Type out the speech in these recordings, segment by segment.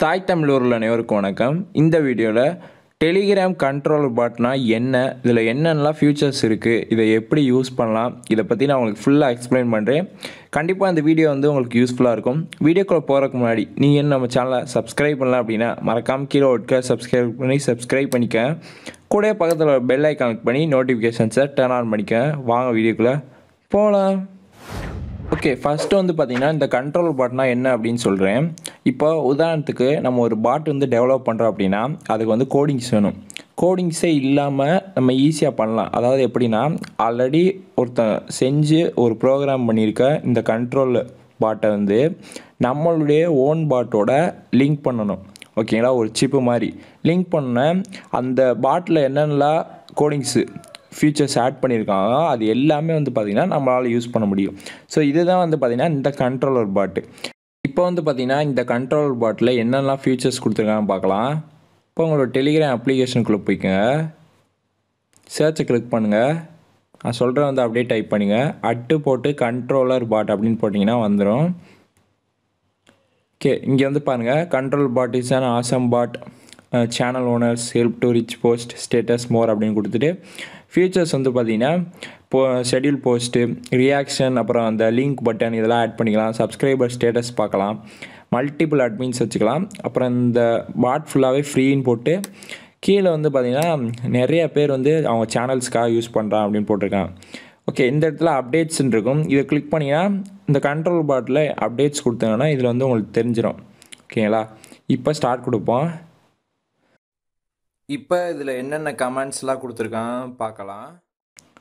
தாய் தமிழூரில் அனைவருக்கும் வணக்கம். இந்த வீடியோவில் டெலிகிராம் கண்ட்ரோல் பாட்னா என்ன, இதில் என்னென்னலாம் ஃபியூச்சர்ஸ் இருக்குது, இதை எப்படி யூஸ் பண்ணலாம், இதை பற்றி நான் உங்களுக்கு ஃபுல்லாக எக்ஸ்பிளைன் பண்ணுறேன். கண்டிப்பாக இந்த வீடியோ வந்து உங்களுக்கு யூஸ்ஃபுல்லாக இருக்கும். வீடியோக்குள்ளே போகிறதுக்கு முன்னாடி நீங்கள் என்ன நம்ம சேனலை சப்ஸ்கிரைப் பண்ணலாம் அப்படின்னா மறக்காமல் கீழே ஒட்க சப்ஸ்கிரைப் பண்ணிக்க. கூட பக்கத்தில் பெல் ஐக்கான் கிளிக் பண்ணி நோட்டிஃபிகேஷன்ஸை டர்ன் ஆன் பண்ணிக்க. வாங்க வீடியோக்குள்ளே போகலாம். ஓகே, ஃபஸ்ட்டு வந்து பார்த்திங்கன்னா இந்த கண்ட்ரோல் பாட்னா என்ன அப்படின்னு சொல்கிறேன். இப்போ உதாரணத்துக்கு நம்ம ஒரு பாட் வந்து டெவலப் பண்ணுறோம் அப்படின்னா அதுக்கு வந்து கோடிங்ஸ் வேணும். கோடிங்ஸே இல்லாமல் நம்ம ஈஸியாக பண்ணலாம். அதாவது எப்படின்னா, ஆல்ரெடி ஒருத்தன் செஞ்சு ஒரு ப்ரோக்ராம் பண்ணியிருக்க இந்த கண்ட்ரோல் பாட்டை வந்து நம்மளுடைய ஓன் பாட்டோட லிங்க் பண்ணணும். ஓகேங்களா, ஒரு சிப்பு மாதிரி லிங்க் பண்ண அந்த பாட்டில் என்னென்னலாம் கோடிங்ஸு ஃபீச்சர்ஸ் ஆட் பண்ணியிருக்காங்க அது எல்லாமே வந்து பார்த்திங்கன்னா நம்மளால் யூஸ் பண்ண முடியும். ஸோ இதுதான் வந்து பார்த்திங்கன்னா இந்த கண்ட்ரோலர் பாட்டு. இப்போ வந்து பார்த்திங்கன்னா இந்த கண்ட்ரோலர் பாட்டில் என்னென்னலாம் ஃபீச்சர்ஸ் கொடுத்துருக்காங்கன்னு பார்க்கலாம். இப்போ உங்களோட டெலிகிராம் அப்ளிகேஷனுக்குள்ளே போய்க்குங்க, சர்ச்சை கிளிக் பண்ணுங்கள். நான் சொல்கிறேன் வந்து அப்படியே டைப் பண்ணுங்கள். அட்டு போட்டு கண்ட்ரோலர் பாட் அப்படின்னு போட்டிங்கன்னா வந்துடும். ஓகே, இங்கே வந்து பாருங்கள், control bot is an awesome bot, channel owners help to reach post status more அப்படின்னு கொடுத்துட்டு ஃபீச்சர்ஸ் வந்து பார்த்திங்கன்னா ஷெட்யூல் போஸ்ட்டு, ரியாக்ஷன், அப்புறம் அந்த லிங்க் பட்டன் இதெல்லாம் ஆட் பண்ணிக்கலாம். சப்ஸ்கிரைபர் ஸ்டேட்டஸ் பார்க்கலாம், மல்டிபிள் அட்மின்ஸ் வச்சுக்கலாம். அப்புறம் இந்த பாட் ஃபுல்லாகவே ஃப்ரீன்னு போட்டு கீழே வந்து பார்த்திங்கன்னா நிறைய பேர் வந்து அவங்க சேனல்ஸ்க்காக யூஸ் பண்ணுறான் அப்படின்னு போட்டிருக்காங்க. ஓகே, இந்த இடத்துல அப்டேட்ஸ்ன்னு இருக்கும். இதை கிளிக் பண்ணிங்கன்னா இந்த கண்ட்ரோல் பாட்டில் அப்டேட்ஸ் கொடுத்தாங்கன்னா இதில் வந்து உங்களுக்கு தெரிஞ்சிடும். ஓகேங்களா, இப்போ ஸ்டார்ட் கொடுப்போம். இப்போ இதில் என்னென்ன கமெண்ட்ஸ்லாம் கொடுத்துருக்கான் பார்க்கலாம்.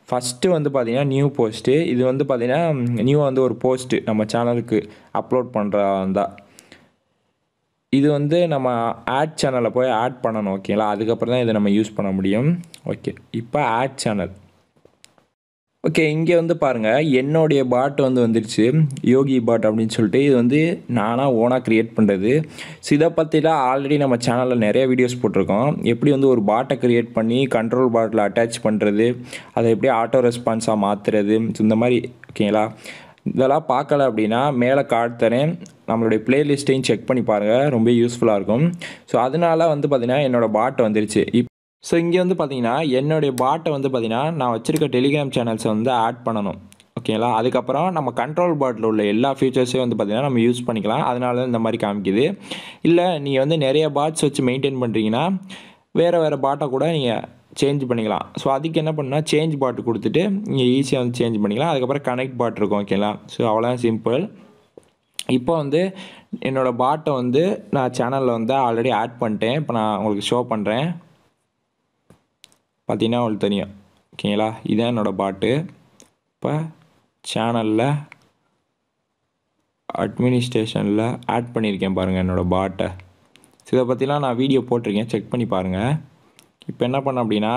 ஃபஸ்ட்டு வந்து பார்த்திங்கன்னா நியூ போஸ்ட்டு. இது வந்து பார்த்திங்கன்னா நியூவாக வந்து ஒரு போஸ்ட்டு நம்ம சேனலுக்கு அப்லோட் பண்ணுறதா. இது வந்து நம்ம ஆட் சேனலில் போய் ஆட் பண்ணணும். ஓகேங்களா, அதுக்கப்புறம் தான் இதை நம்ம யூஸ் பண்ண முடியும். ஓகே, இப்போ ஆட் சேனல். ஓகே, இங்கே வந்து பாருங்கள், என்னுடைய பாட் வந்து வந்துடுச்சு, யோகி பாட் அப்படின்னு சொல்லிட்டு. இது வந்து நானாக ஓனாக க்ரியேட் பண்ணுறது. ஸோ இதை பற்றிலாம் ஆல்ரெடி நம்ம சேனலில் நிறைய வீடியோஸ் போட்டிருக்கோம். எப்படி வந்து ஒரு பாட்டை க்ரியேட் பண்ணி கண்ட்ரோல் பாட்டில் அட்டாச் பண்ணுறது, அதை எப்படி ஆட்டோ ரெஸ்பான்ஸாக மாற்றுறது, இந்த மாதிரி. ஓகேங்களா, இதெல்லாம் பார்க்கல அப்படின்னா மேலே கார்டு தரேன், நம்மளுடைய ப்ளேலிஸ்ட்டையும் செக் பண்ணி பாருங்கள், ரொம்ப யூஸ்ஃபுல்லாக இருக்கும். ஸோ அதனால வந்து பார்த்திங்கன்னா என்னோடய பாட் வந்துடுச்சு. ஸோ இங்கே வந்து பார்த்திங்கன்னா என்னுடைய பாட்டை வந்து பார்த்திங்கன்னா நான் வச்சுருக்க டெலிகிராம் சேனல்ஸை வந்து ஆட் பண்ணணும். ஓகேங்களா, அதுக்கப்புறம் நம்ம கண்ட்ரோல் பாட்டில் உள்ள எல்லா ஃபீச்சர்ஸையும் வந்து பார்த்திங்கன்னா நம்ம யூஸ் பண்ணிக்கலாம். அதனால தான் இந்த மாதிரி காமிக்குது. இல்லை நீங்கள் வந்து நிறைய பாட்ஸ் வச்சு மெயின்டைன் பண்ணுறீங்கன்னா வேறு பாட்டை கூட நீங்கள் சேஞ்ச் பண்ணிக்கலாம். ஸோ அதுக்கு என்ன பண்ணால் சேஞ்ச் பாட்டு கொடுத்துட்டு நீங்கள் ஈஸியாக வந்து சேஞ்ச் பண்ணிக்கலாம். அதுக்கப்புறம் கனெக்ட் பாட் இருக்கும். ஓகேங்களா, ஸோ அவ்வளோதான், சிம்பிள். இப்போ வந்து என்னோடய பாட்டை வந்து நான் சேனலில் வந்து ஆல்ரெடி ஆட் பண்ணிட்டேன். இப்போ நான் உங்களுக்கு ஷோ பண்ணுறேன், பார்த்தீங்கன்னா உங்களுக்கு தெரியும். ஓகேங்களா, இதுதான் என்னோடய பாட்டு. இப்போ சேனலில் அட்மினிஸ்ட்ரேஷனில் ஆட் பண்ணியிருக்கேன் பாருங்கள் என்னோடய பாட்டை. இதை பற்றிலாம் நான் வீடியோ போட்டிருக்கேன், செக் பண்ணி பாருங்கள். இப்போ என்ன பண்ண அப்படின்னா,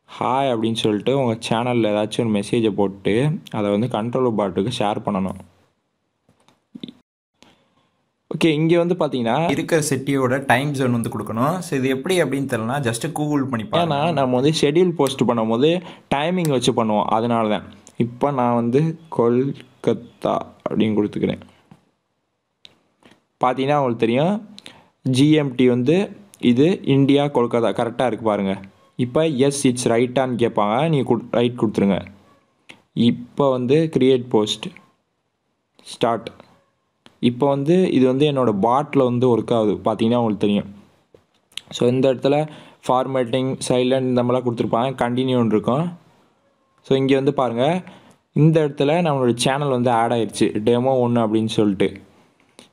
ஹாய் அப்படின்னு சொல்லிட்டு உங்கள் சேனலில் ஏதாச்சும் ஒரு மெசேஜை போட்டு அதை வந்து கண்ட்ரோல் பாட்டுக்கு ஷேர் பண்ணணும். ஓகே, இங்கே வந்து பார்த்தீங்கன்னா இருக்கிற செட்டியோட டைம் ஜோன் வந்து கொடுக்கணும். ஸோ இது எப்படி அப்படின்னு தெரியலனா ஜஸ்ட்டு கூகுள் பண்ணிப்பேன். ஏன்னா நம்ம வந்து ஷெட்யூல் போஸ்ட் பண்ணும்போது டைமிங் வச்சு பண்ணுவோம், அதனால தான். இப்போ நான் வந்து கொல்கத்தா அப்படின்னு கொடுத்துக்கிறேன். பார்த்தீங்கன்னா உங்களுக்கு தெரியும், ஜிஎம்டி வந்து இது இந்தியா கொல்கத்தா கரெக்டாக இருக்குது பாருங்கள். இப்போ எஸ் இட்ஸ் ரைட்டான்னு கேட்பாங்க, நீங்கள் ரைட் கொடுத்துருங்க. இப்போ வந்து க்ரியேட் போஸ்ட் ஸ்டார்ட். இப்போ வந்து இது வந்து என்னோடய பாட்டில் வந்து ஒர்க் ஆகுது, பார்த்தீங்கன்னா உங்களுக்கு தெரியும். ஸோ இந்த இடத்துல ஃபார்மேட்டிங், சைலண்ட் இந்த மாதிரிலாம் கொடுத்துருப்பாங்க, கண்டினியூன்னு இருக்கும். ஸோ இங்கே வந்து பாருங்கள், இந்த இடத்துல நம்மளோட சேனல் வந்து ஆட் ஆகிடுச்சு, டெமோ 1 அப்படின்னு சொல்லிட்டு.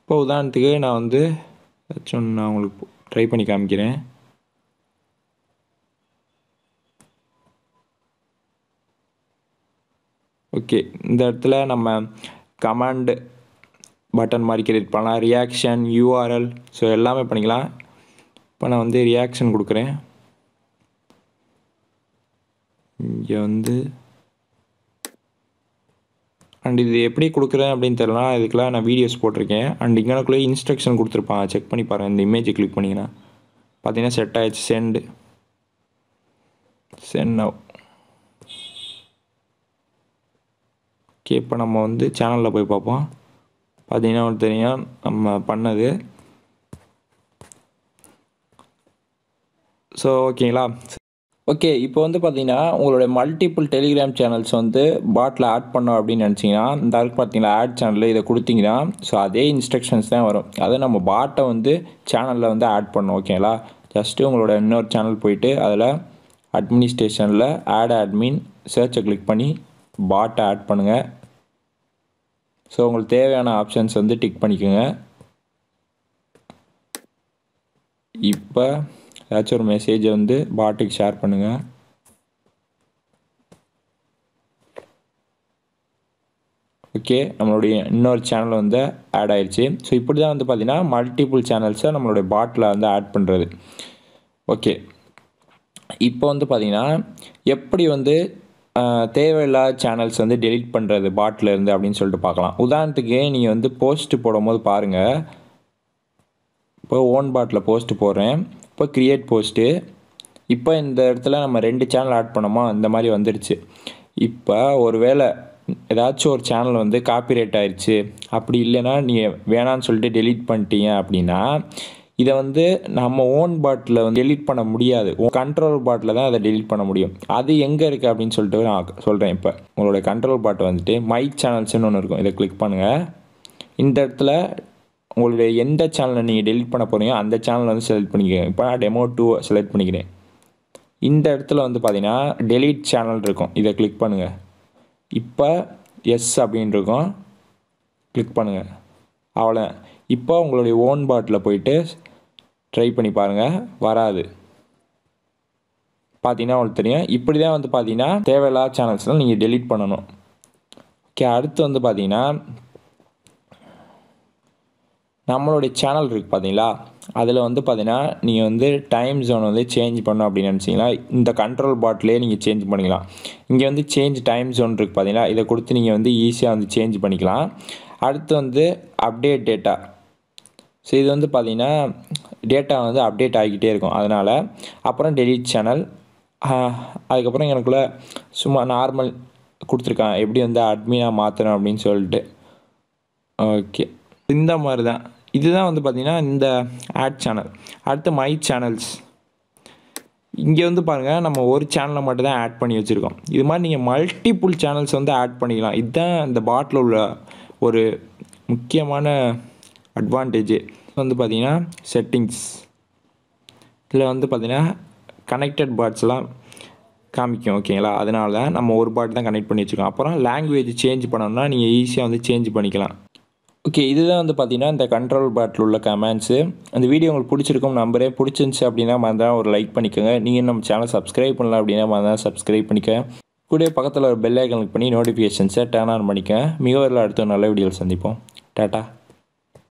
இப்போ உதாரணத்துக்கு நான் வந்து ஏதாச்சும் நான் உங்களுக்கு ட்ரை பண்ணி காமிக்கிறேன். ஓகே, இந்த இடத்துல நம்ம கமாண்டு பட்டன் மாதிரி கிரியேட் பண்ணலாம், ரியாக்ஷன், யூஆர்எல், ஸோ எல்லாமே பண்ணிக்கலாம். இப்போ நான் வந்து ரியாக்ஷன் கொடுக்குறேன். இங்கே வந்து அண்ட் இது எப்படி கொடுக்குறேன் அப்படின்னு தெரியல, இதுக்கெலாம் நான் வீடியோஸ் போட்டிருக்கேன். அண்ட் இங்கேக்குள்ளே இன்ஸ்ட்ரக்ஷன் கொடுத்துருப்பான், செக் பண்ணி பாருங்கள். இந்த இமேஜை கிளிக் பண்ணிங்கன்னா பார்த்தீங்கன்னா செட் ஆகிடுச்சு. Send now. ஓகே, இப்போ நம்ம வந்து சேனலில் போய் பார்ப்போம். பார்த்தீங்கன்னா தெரியும் நம்ம பண்ணது. ஸோ ஓகேங்களா. ஓகே, இப்போ வந்து பார்த்தீங்கன்னா உங்களுடைய மல்டிபிள் டெலிகிராம் சேனல்ஸ் வந்து பாட்டில் ஆட் பண்ணோம் அப்படின்னு நினச்சிங்கன்னா இந்த அளவுக்கு பார்த்தீங்கன்னா ஆட் சேனலில் இதை கொடுத்தீங்கன்னா ஸோ அதே இன்ஸ்ட்ரக்ஷன்ஸ் தான் வரும். அதை நம்ம பாட்டை வந்து சேனலில் வந்து ஆட் பண்ணோம். ஓகேங்களா. ஜஸ்ட்டு உங்களோட இன்னொரு சேனல் போயிட்டு அதில் அட்மினிஸ்ட்ரேஷனில் ஆட் அட்மின் சர்ச்சை கிளிக் பண்ணி பாட்டை ஆட் பண்ணுங்கள். ஸோ உங்களுக்கு தேவையான ஆப்ஷன்ஸ் வந்து டிக் பண்ணிக்கோங்க. இப்போ ஏதாச்சும் ஒரு மெசேஜை வந்து பாட்டுக்கு ஷேர் பண்ணுங்கள். ஓகே, நம்மளுடைய இன்னொரு சேனல் வந்து ஆட் ஆயிடுச்சு. ஸோ இப்படி தான் வந்து பார்த்திங்கன்னா மல்டிபிள் சேனல்ஸை நம்மளுடைய பாட்டில் வந்து ஆட் பண்ணுறது. ஓகே, இப்போ வந்து பார்த்திங்கன்னா எப்படி வந்து தேவையில்லாத சேனல்ஸ் வந்து டெலீட் பண்ணுறது பாட்டில் இருந்து அப்படின்னு சொல்லிட்டு பார்க்கலாம். உதாரணத்துக்கு நீங்கள் வந்து போஸ்ட்டு போடும் போது பாருங்கள். இப்போ ஓன் பாட்டில் போஸ்ட்டு போடுறேன். இப்போ க்ரியேட் போஸ்ட்டு. இப்போ இந்த இடத்துல நம்ம 2 சேனல் ஆட் பண்ணோமா, இந்த மாதிரி வந்துடுச்சு. இப்போ ஒரு வேளை ஏதாச்சும் ஒரு சேனல் வந்து காப்பிரைட் ஆயிடுச்சு, அப்படி இல்லைன்னா நீங்கள் வேணான்னு சொல்லிட்டு டெலீட் பண்ணிட்டீங்க அப்படின்னா இதை வந்து நம்ம ஓன் பாட்டில் வந்து டெலீட் பண்ண முடியாது. கண்ட்ரோல் பாட்டில் தான் அதை டெலீட் பண்ண முடியும். அது எங்கே இருக்குது அப்படின்னு சொல்லிட்டு நான் சொல்கிறேன். இப்போ உங்களுடைய கண்ட்ரோல் பாட்டை வந்துட்டு மை சேனல்ஸ்னு ஒன்று இருக்கும், இதை கிளிக் பண்ணுங்கள். இந்த இடத்துல உங்களுடைய எந்த சேனலை நீங்கள் டெலீட் பண்ண போகிறீங்க அந்த சேனலை வந்து செலக்ட் பண்ணிக்கோங்க. இப்போ நான் டெமோ 2 செலக்ட் பண்ணிக்கிறேன். இந்த இடத்துல வந்து பார்த்தீங்கன்னா டெலீட் சேனல் இருக்கும், இதை கிளிக் பண்ணுங்கள். இப்போ எஸ் அப்படின்னு இருக்கும், கிளிக் பண்ணுங்கள். அவ்வளோ. இப்போ உங்களுடைய ஓன் பாட்டில் போயிட்டு ட்ரை பண்ணி பாருங்கள், வராது. பார்த்தீங்கன்னா உங்களுக்கு தெரியும். இப்படி தான் வந்து பார்த்தீங்கன்னா தேவையில்லாத சேனல்ஸ்லாம் நீங்கள் டெலீட் பண்ணணும். ஓகே, அடுத்து வந்து பார்த்தீங்கன்னா நம்மளுடைய சேனல் இருக்குது பார்த்தீங்களா, அதில் வந்து பார்த்தீங்கன்னா நீங்கள் வந்து டைம் ஜோன் வந்து சேஞ்ச் பண்ணணும் அப்படின்னு நினச்சிங்கன்னா இந்த கண்ட்ரோல் பாட்டிலே நீங்கள் சேஞ்ச் பண்ணிக்கலாம். இங்கே வந்து சேஞ்ச் டைம் ஜோன் இருக்குது பார்த்தீங்களா, இதை கொடுத்து நீங்கள் வந்து ஈஸியாக வந்து சேஞ்ச் பண்ணிக்கலாம். அடுத்து வந்து அப்டேட் டேட்டா. ஸோ இது வந்து பார்த்தீங்கன்னா டேட்டா வந்து அப்டேட் ஆகிக்கிட்டே இருக்கும், அதனால். அப்புறம் டெலீட் சேனல். அதுக்கப்புறம் எனக்குள்ளே சும்மா நார்மல் கொடுத்துருக்கான் எப்படி வந்து அட்மினாக மாற்றணும் அப்படின்னு சொல்லிட்டு. ஓகே, இந்த மாதிரி தான். இதுதான் வந்து பார்த்திங்கன்னா இந்த ஆட் சேனல். அடுத்து மை சேனல்ஸ். இங்கே வந்து பாருங்கள் நம்ம ஒரு சேனலை மட்டும் தான் ஆட் பண்ணி வச்சுருக்கோம். இது மாதிரி நீங்கள் மல்டிபிள் சேனல்ஸ் வந்து ஆட் பண்ணிக்கலாம். இதுதான் இந்த பாட்டில் உள்ள ஒரு முக்கியமான அட்வான்டேஜ். வந்து பார்த்திங்கன்னா செட்டிங்ஸ், இதில் வந்து பார்த்திங்கன்னா கனெக்டட் பாட்ஸ்லாம் காமிக்கும். ஓகேங்களா, அதனால தான் நம்ம ஒரு பாட் தான் கனெக்ட் பண்ணி வச்சுருக்கோம். அப்புறம் லாங்குவேஜ் சேஞ்ச் பண்ணோம்னா நீங்கள் ஈஸியாக வந்து சேஞ்ச் பண்ணிக்கலாம். ஓகே, இதுதான் வந்து பார்த்தீங்கன்னா இந்த கண்ட்ரோல் பாட்டில் உள்ள கமெண்ட்ஸு. அந்த வீடியோ உங்களுக்கு பிடிச்சிருக்கும் நம்பரே. பிடிச்சிருந்துச்சி அப்படின்னா மறந்தால் ஒரு லைக் பண்ணிக்கோங்க. நீங்கள் நம்ம சேனல் சப்ஸ்கிரைப் பண்ணலாம் அப்படின்னா மறந்தால் சப்ஸ்கிரைப் பண்ணிக்க. கூட பக்கத்தில் ஒரு பெல் ஐக்கன் கிளிக் பண்ணி நோட்டிஃபிகேஷன்ஸை டர்ன் ஆன் பண்ணிக்க. மிக அடுத்த நல்ல வீடியோவில் சந்திப்போம். டாட்டா.